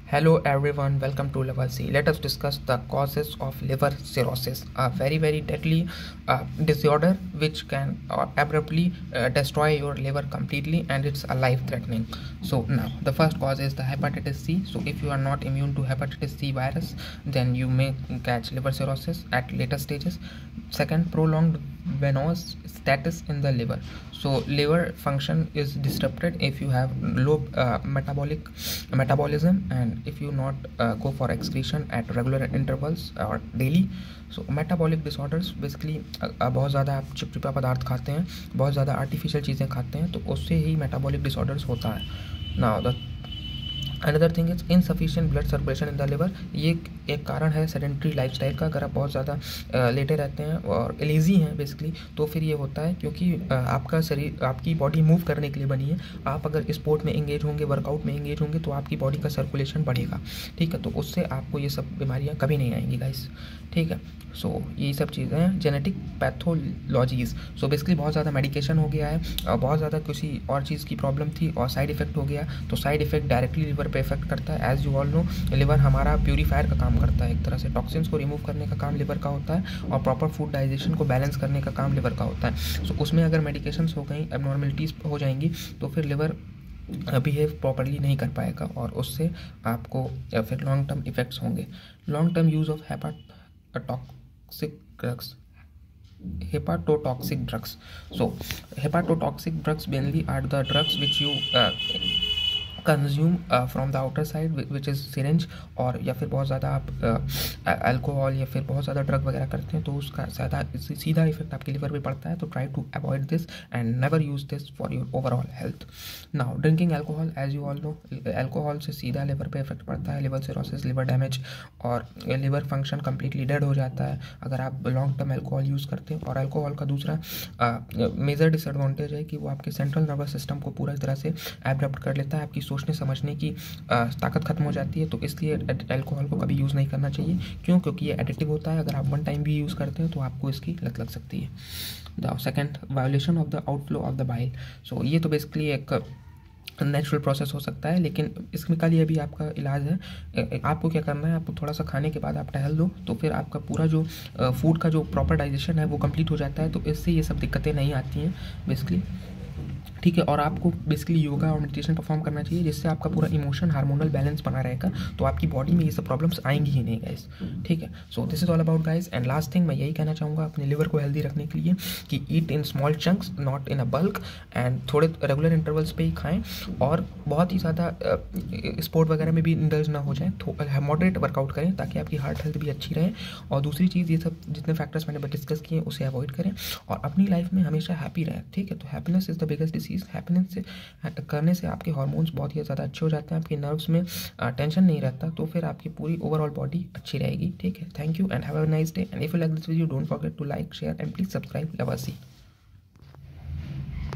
Hello everyone, welcome to Level C. Let us discuss the causes of liver cirrhosis, a very deadly disorder which can abruptly destroy your liver completely, and it's a life-threatening. So now the first cause is the hepatitis C. So if you are not immune to hepatitis C virus, then you may catch liver cirrhosis at later stages. Second, prolonged venous status in the liver. So liver function is disrupted if you have low metabolism, and if you not go for excretion at regular intervals or daily. So metabolic disorders basically बहुत ज़्यादा आप चिपचिपा पदार्थ खाते हैं, बहुत ज़्यादा artificial चीज़ें खाते हैं, तो उससे ही मेटाबॉलिक डिसऑर्डर्स होता है। Now the another thing is insufficient blood circulation in the liver. ये एक कारण है सेडेंट्री लाइफस्टाइल का। अगर आप बहुत ज़्यादा लेटे रहते हैं और लेज़ी हैं बेसिकली, तो फिर ये होता है क्योंकि आपका शरीर, आपकी बॉडी मूव करने के लिए बनी है। आप अगर स्पोर्ट में एंगेज होंगे, वर्कआउट में एंगेज होंगे, तो आपकी बॉडी का सर्कुलेशन बढ़ेगा, ठीक है। तो उससे आपको ये सब बीमारियाँ कभी नहीं आएंगी गाइस, ठीक है। सो यही सब चीज़ें हैं। जेनेटिक पैथोलॉजीज़, सो बेसिकली बहुत ज़्यादा मेडिकेशन हो गया है और बहुत ज़्यादा किसी और चीज़ की प्रॉब्लम थी और साइड इफेक्ट हो गया, तो साइड इफेक्ट डायरेक्टली लिवर पे इफेक्ट करता है। As you all know, liver हमारा प्यूरीफायर का काम करता है, एक तरह से टॉक्सिन्स को रिमूव करने का काम लिवर का होता है, और प्रॉपर फूड डाइजेशन को बैलेंस करने का काम लिवर का होता है। सो उसमें अगर मेडिकेशंस हो गई, एबनॉर्मलिटीज़ हो जाएंगी, तो फिर लिवर बिहेव प्रॉपरली नहीं कर पाएगा और उससे आपको फिर लॉन्ग टर्म इफेक्ट्स होंगे। Long term use of hepatotoxic drugs. So hepatotoxic drugs mainly are the drugs which you consume from the outer side, which is syringe, और या फिर बहुत ज़्यादा आप अल्कोहल या फिर बहुत ज़्यादा ड्रग वगैरह करते हैं, तो उसका सीधा इफेक्ट आपके लिवर पे पड़ता है। तो try to avoid this and never use this for your overall health. Now drinking alcohol, as you all know, alcohol से सीधा लिवर पे इफेक्ट पड़ता है, लिवर सिरोसिस, लिवर डैमेज, और लिवर फंक्शन कम्प्लीटली डेड हो जाता है अगर आप लॉन्ग टर्म अल्कोहल यूज़ करते हैं। और अल्कोहल का दूसरा मेजर डिसएडवांटेज है कि वो आपके सेंट्रल नर्वस सिस्टम को पूरा तरह से एब्रप्ट कर लेता है, आपकी सोचने समझने की ताकत खत्म हो जाती है। तो इसलिए अल्कोहल को कभी यूज़ नहीं करना चाहिए। क्यों? क्योंकि ये एडिक्टिव होता है। अगर आप वन टाइम भी यूज़ करते हैं तो आपको इसकी लत लग सकती है। The second, violation of the outflow of the bile. So ये तो बेसिकली एक नेचुरल प्रोसेस हो सकता है, लेकिन इसमें का लिए भी आपका इलाज है। आपको क्या करना है, आपको थोड़ा सा खाने के बाद आप टहल दो, तो फिर आपका पूरा जो फूड का जो प्रॉपर डाइजेशन है वो कंप्लीट हो जाता है। तो इससे ये सब दिक्कतें नहीं आती हैं बेसिकली, ठीक है। और आपको बेसिकली योगा और मेडिटेशन परफॉर्म करना चाहिए, जिससे आपका पूरा इमोशन हार्मोनल बैलेंस बना रहेगा, तो आपकी बॉडी में ये सब प्रॉब्लम्स आएंगी ही नहीं गाइस, ठीक है। So this is all about guys. And last thing मैं यही कहना चाहूँगा अपने लिवर को हेल्दी रखने के लिए कि eat in small chunks, not in a bulk, and थोड़े रेगुलर इंटरवल्स पे ही खाएँ, और बहुत ही ज़्यादा स्पोर्ट वगैरह में भी इंडल्ज ना हो जाए, मॉडरेट वर्कआउट करें ताकि आपकी हार्ट हेल्थ भी अच्छी रहे। और दूसरी चीज़, ये सब जितने फैक्टर्स मैंने डिस्कस किए उसे अवॉइड करें, और अपनी लाइफ में हमेशा हैप्पी रहें, ठीक है। तो happiness is the biggest disease. Happiness से करने से आपके हार्मोन्स बहुत ही ज़्यादा अच्छे हो जाते हैं, आपके नर्व्स में टेंशन नहीं रहता, तो फिर आपकी पूरी ओवरऑल बॉडी अच्छी रहेगी, ठीक है। Thank you and have a nice day, and if you like this video don't forget to like, share and please subscribe level C.